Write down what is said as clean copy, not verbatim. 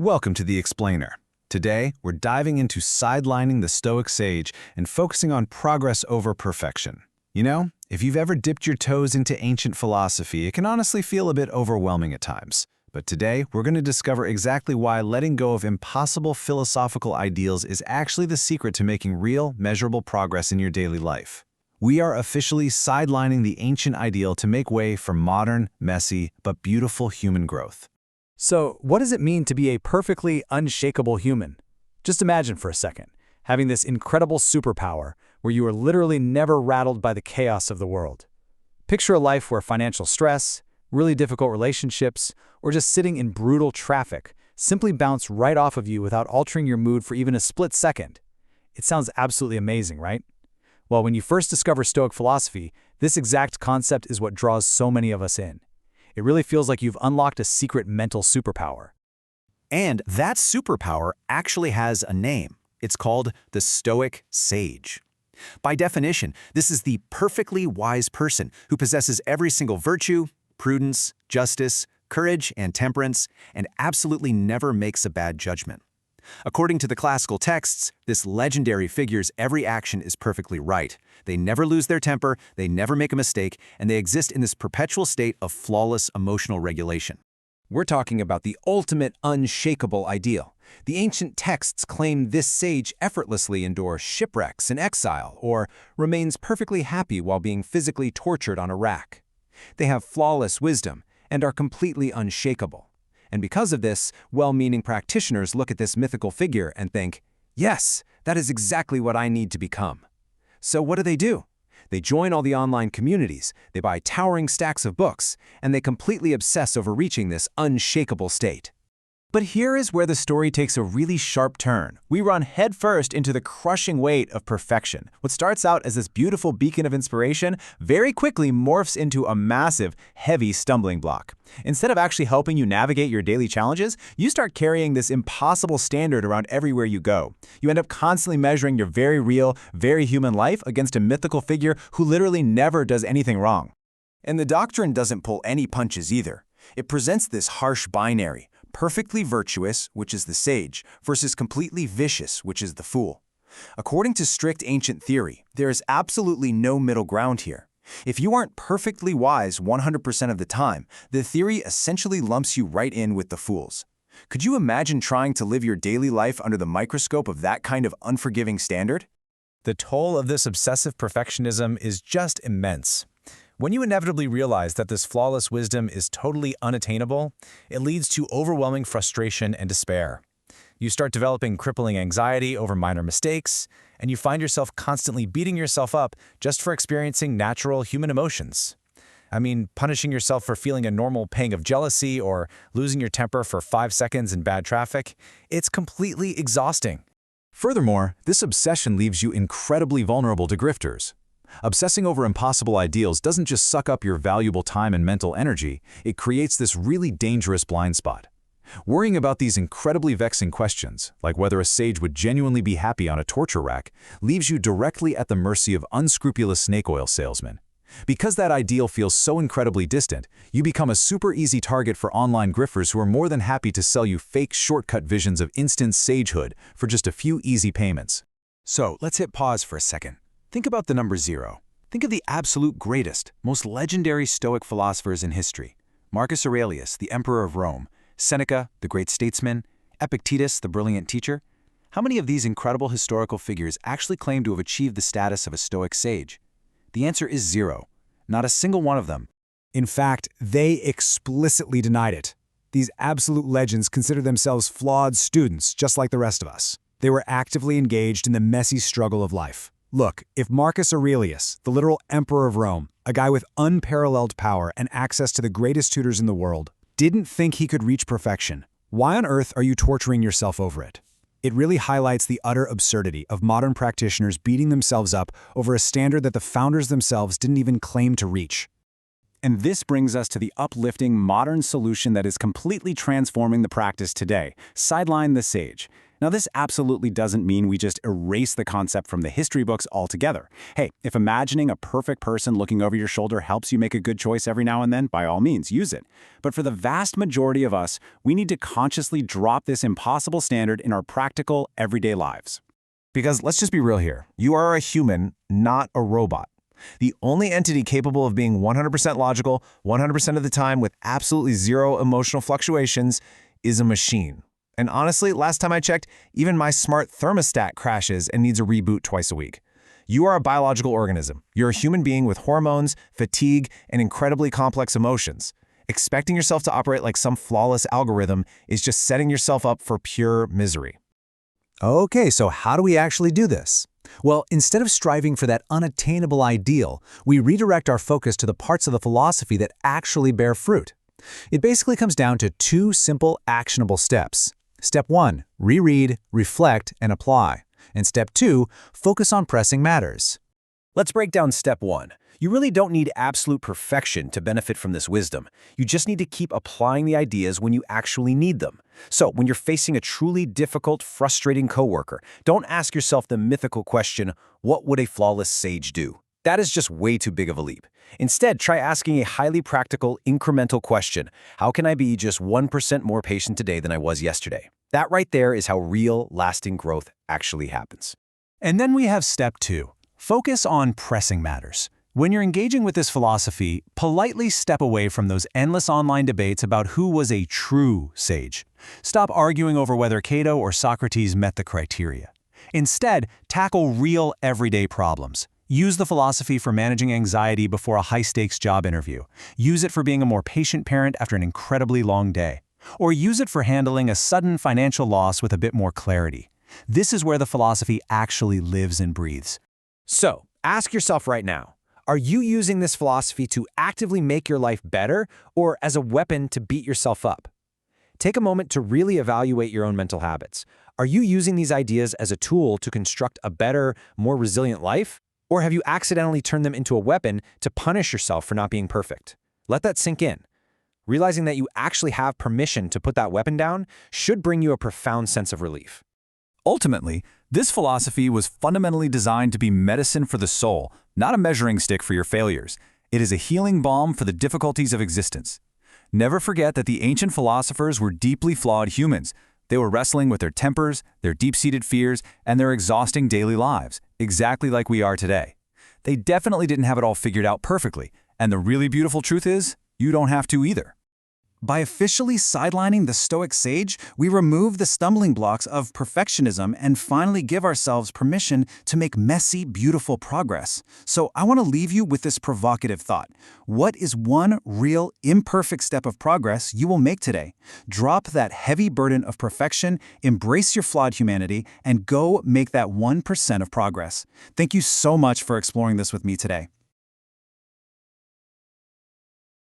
Welcome to The Explainer. Today, we're diving into sidelining the Stoic Sage and focusing on progress over perfection. You know, if you've ever dipped your toes into ancient philosophy, it can honestly feel a bit overwhelming at times. But today, we're going to discover exactly why letting go of impossible philosophical ideals is actually the secret to making real, measurable progress in your daily life. We are officially sidelining the ancient ideal to make way for modern, messy, but beautiful human growth. So, what does it mean to be a perfectly unshakable human? Just imagine for a second, having this incredible superpower where you are literally never rattled by the chaos of the world. Picture a life where financial stress, really difficult relationships, or just sitting in brutal traffic simply bounce right off of you without altering your mood for even a split second. It sounds absolutely amazing, right? Well, when you first discover Stoic philosophy, this exact concept is what draws so many of us in. It really feels like you've unlocked a secret mental superpower. And that superpower actually has a name. It's called the Stoic Sage. By definition, this is the perfectly wise person who possesses every single virtue, prudence, justice, courage, and temperance, and absolutely never makes a bad judgment. According to the classical texts, this legendary figure's every action is perfectly right. They never lose their temper, they never make a mistake, and they exist in this perpetual state of flawless emotional regulation. We're talking about the ultimate unshakable ideal. The ancient texts claim this sage effortlessly endures shipwrecks and exile, or remains perfectly happy while being physically tortured on a rack. They have flawless wisdom and are completely unshakable. And because of this, well-meaning practitioners look at this mythical figure and think, yes, that is exactly what I need to become. So what do? They join all the online communities, they buy towering stacks of books, and they completely obsess over reaching this unshakable state. But here is where the story takes a really sharp turn. We run headfirst into the crushing weight of perfection. What starts out as this beautiful beacon of inspiration very quickly morphs into a massive, heavy stumbling block. Instead of actually helping you navigate your daily challenges, you start carrying this impossible standard around everywhere you go. You end up constantly measuring your very real, very human life against a mythical figure who literally never does anything wrong. And the doctrine doesn't pull any punches either. It presents this harsh binary. Perfectly virtuous, which is the sage, versus completely vicious, which is the fool. According to strict ancient theory, there is absolutely no middle ground here. If you aren't perfectly wise 100% of the time, the theory essentially lumps you right in with the fools. Could you imagine trying to live your daily life under the microscope of that kind of unforgiving standard? The toll of this obsessive perfectionism is just immense. When you inevitably realize that this flawless wisdom is totally unattainable, it leads to overwhelming frustration and despair. You start developing crippling anxiety over minor mistakes, and you find yourself constantly beating yourself up just for experiencing natural human emotions. I mean, punishing yourself for feeling a normal pang of jealousy or losing your temper for 5 seconds in bad traffic, it's completely exhausting. Furthermore, this obsession leaves you incredibly vulnerable to grifters. Obsessing over impossible ideals doesn't just suck up your valuable time and mental energy, it creates this really dangerous blind spot. Worrying about these incredibly vexing questions, like whether a sage would genuinely be happy on a torture rack, leaves you directly at the mercy of unscrupulous snake oil salesmen. Because that ideal feels so incredibly distant, you become a super easy target for online grifters who are more than happy to sell you fake shortcut visions of instant sagehood for just a few easy payments. So let's hit pause for a second. Think about the number 0. Think of the absolute greatest, most legendary Stoic philosophers in history. Marcus Aurelius, the Emperor of Rome, Seneca, the great statesman, Epictetus, the brilliant teacher. How many of these incredible historical figures actually claim to have achieved the status of a Stoic sage? The answer is 0. Not a single one of them. In fact, they explicitly denied it. These absolute legends consider themselves flawed students, just like the rest of us. They were actively engaged in the messy struggle of life. Look, if Marcus Aurelius, the literal emperor of Rome, a guy with unparalleled power and access to the greatest tutors in the world, didn't think he could reach perfection, why on earth are you torturing yourself over it? It really highlights the utter absurdity of modern practitioners beating themselves up over a standard that the founders themselves didn't even claim to reach. And this brings us to the uplifting modern solution that is completely transforming the practice today: Sideline the Sage. Now, this absolutely doesn't mean we just erase the concept from the history books altogether. Hey, if imagining a perfect person looking over your shoulder helps you make a good choice every now and then, by all means, use it. But for the vast majority of us, we need to consciously drop this impossible standard in our practical, everyday lives. Because let's just be real here. You are a human, not a robot. The only entity capable of being 100% logical, 100% of the time with absolutely zero emotional fluctuations is a machine. And honestly, last time I checked, even my smart thermostat crashes and needs a reboot twice a week. You are a biological organism. You're a human being with hormones, fatigue, and incredibly complex emotions. Expecting yourself to operate like some flawless algorithm is just setting yourself up for pure misery. Okay, so how do we actually do this? Well, instead of striving for that unattainable ideal, we redirect our focus to the parts of the philosophy that actually bear fruit. It basically comes down to 2 simple, actionable steps. Step 1, reread, reflect, and apply. And Step 2, focus on pressing matters. Let's break down Step 1. You really don't need absolute perfection to benefit from this wisdom. You just need to keep applying the ideas when you actually need them. So, when you're facing a truly difficult, frustrating coworker, don't ask yourself the mythical question, what would a flawless sage do? That is just way too big of a leap. Instead, try asking a highly practical, incremental question. How can I be just 1% more patient today than I was yesterday? That right there is how real, lasting growth actually happens. And then we have Step 2. Focus on pressing matters. When you're engaging with this philosophy, politely step away from those endless online debates about who was a true sage. Stop arguing over whether Cato or Socrates met the criteria. Instead, tackle real, everyday problems. Use the philosophy for managing anxiety before a high-stakes job interview. Use it for being a more patient parent after an incredibly long day. Or use it for handling a sudden financial loss with a bit more clarity. This is where the philosophy actually lives and breathes. So, ask yourself right now, are you using this philosophy to actively make your life better or as a weapon to beat yourself up? Take a moment to really evaluate your own mental habits. Are you using these ideas as a tool to construct a better, more resilient life? Or have you accidentally turned them into a weapon to punish yourself for not being perfect? Let that sink in. Realizing that you actually have permission to put that weapon down should bring you a profound sense of relief. Ultimately, this philosophy was fundamentally designed to be medicine for the soul, not a measuring stick for your failures. It is a healing balm for the difficulties of existence. Never forget that the ancient philosophers were deeply flawed humans. They were wrestling with their tempers, their deep-seated fears, and their exhausting daily lives, exactly like we are today. They definitely didn't have it all figured out perfectly, and the really beautiful truth is, you don't have to either. By officially sidelining the Stoic Sage, we remove the stumbling blocks of perfectionism and finally give ourselves permission to make messy, beautiful progress. So I want to leave you with this provocative thought. What is one real, imperfect step of progress you will make today? Drop that heavy burden of perfection, embrace your flawed humanity, and go make that 1% of progress. Thank you so much for exploring this with me today.